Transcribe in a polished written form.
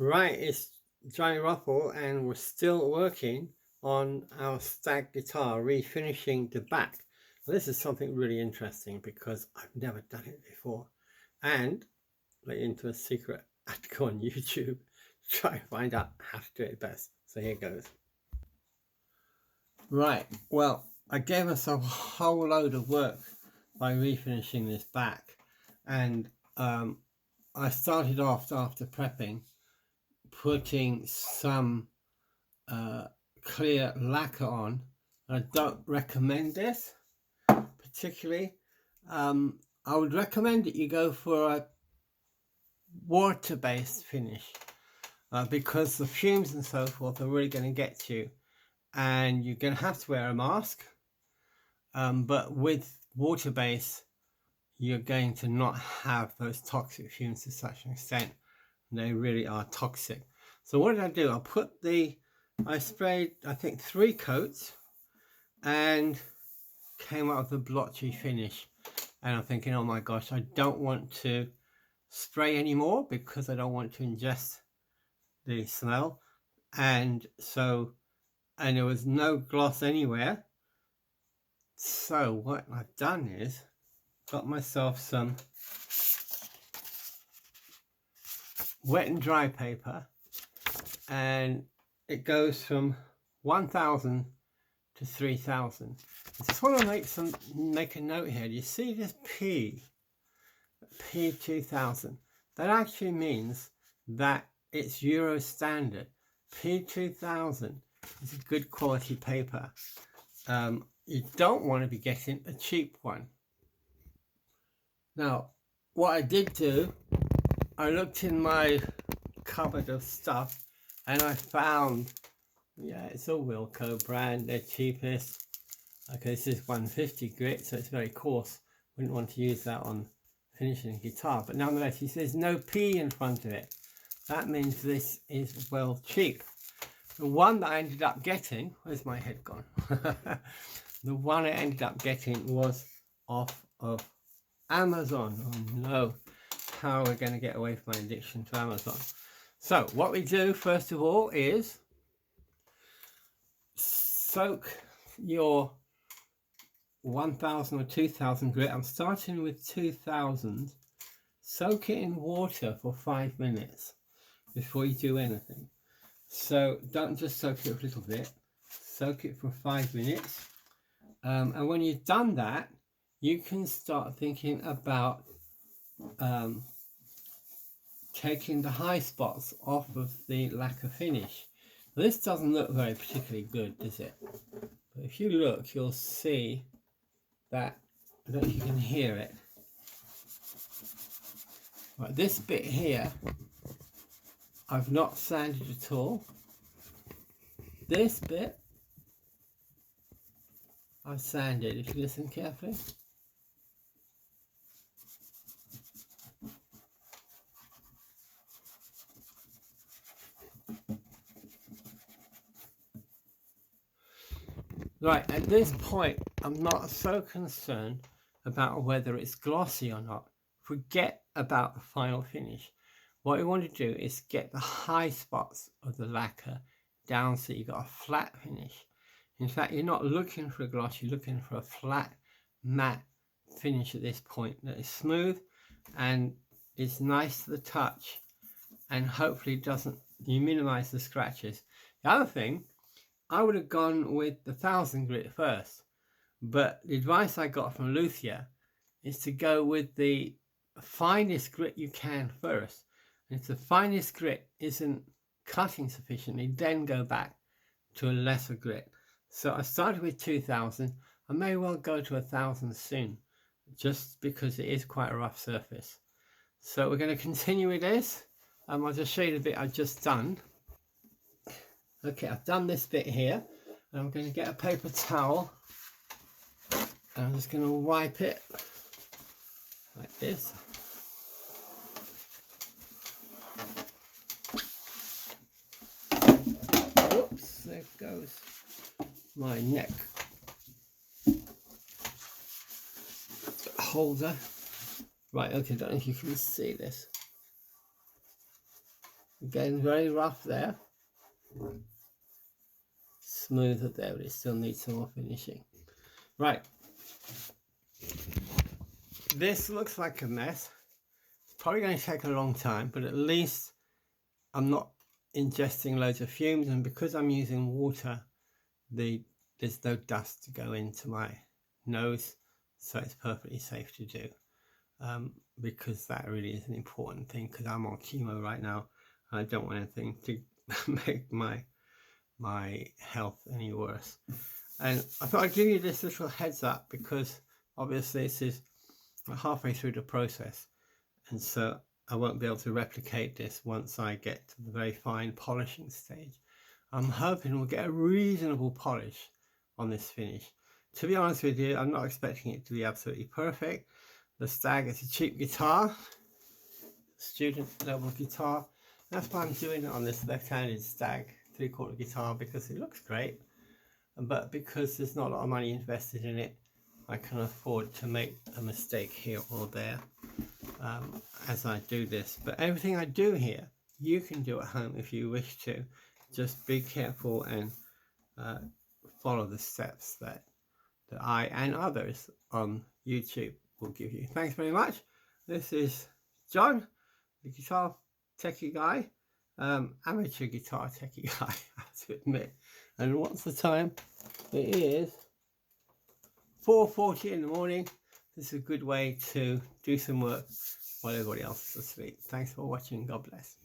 Right, it's John Ruffle, and we're still working on our STAGG guitar, refinishing the back. Now, this is something really interesting because I've never done it before, and let you into a secret. I had to go on YouTube to try and find out how to do it best. So here goes. Right, well, I gave myself a whole load of work by refinishing this back, and I started off after prepping putting some clear lacquer on. I don't recommend this particularly. I would recommend that you go for a water-based finish because the fumes and so forth are really going to get you, and you're going to have to wear a mask. But with water-based, you're going to not have those toxic fumes to such an extent. They really are toxic. So what did I do? I sprayed, I think, 3 coats and came out with a blotchy finish. And I'm thinking, oh my gosh, I don't want to spray anymore because I don't want to ingest the smell. And there was no gloss anywhere. So what I've done is got myself some wet and dry paper, and it goes from 1000 to 3000. I just want to make a note here. Do you see this P2000? That actually means that it's Euro standard. P2000 is a good quality paper. You don't want to be getting a cheap one. Now, what I did do, I looked in my cupboard of stuff and I found, yeah, it's a Wilco brand, they're cheapest. Okay, this is 150 grit, so it's very coarse. Wouldn't want to use that on finishing a guitar, but nonetheless, he says no P in front of it. That means this is well cheap. The one that I ended up getting, where's my head gone? The one I ended up getting was off of Amazon. Oh no, how are we going to get away from my addiction to Amazon? So what we do first of all is soak your 1000 or 2000 grit. I'm starting with 2000. Soak it in water for 5 minutes before you do anything. So don't just soak it a little bit, soak it for 5 minutes. And when you've done that, you can start thinking about taking the high spots off of the lacquer finish. Now, this doesn't look very particularly good, does it? But if you look, you'll see that, I don't know if you can hear it. Right, this bit here, I've not sanded at all. This bit, I've sanded, if you listen carefully. Right, at this point, I'm not so concerned about whether it's glossy or not. Forget about the final finish. What we want to do is get the high spots of the lacquer down so you've got a flat finish. In fact, you're not looking for a gloss, you're looking for a flat, matte finish at this point that is smooth and is nice to the touch, and hopefully you minimize the scratches. The other thing, I would have gone with the 1000 grit first, but the advice I got from Lucia is to go with the finest grit you can first. And if the finest grit isn't cutting sufficiently, then go back to a lesser grit. So I started with 2000. I may well go to 1000 soon, just because it is quite a rough surface. So we're going to continue with this. I'll just show you the bit I've just done. Okay, I've done this bit here, and I'm going to get a paper towel, and I'm just going to wipe it like this. Whoops, there goes my neck holder. Right, okay, I don't know if you can see this. Again, very rough there. Smoother there, but it still needs some more finishing. Right. This looks like a mess. It's probably going to take a long time, but at least I'm not ingesting loads of fumes, and because I'm using water, there's no dust to go into my nose, so it's perfectly safe to do. Because that really is an important thing, because I'm on chemo right now and I don't want anything to make my health any worse. And I thought I'd give you this little heads up, because obviously this is halfway through the process, and so I won't be able to replicate this once I get to the very fine polishing stage. I'm hoping we'll get a reasonable polish on this finish. To be honest with you, I'm not expecting it to be absolutely perfect. The Stag is a cheap guitar, student level guitar. That's why I'm doing it on this left-handed Stag 3/4 guitar, because it looks great. But because there's not a lot of money invested in it, I can afford to make a mistake here or there as I do this. But everything I do here, you can do at home if you wish to. Just be careful and follow the steps that I and others on YouTube will give you. Thanks very much. This is John, the guitar techie guy, amateur guitar techie guy, I have to admit. And what's the time? It is 4:40 in the morning. This is a good way to do some work while everybody else is asleep. Thanks for watching. God bless.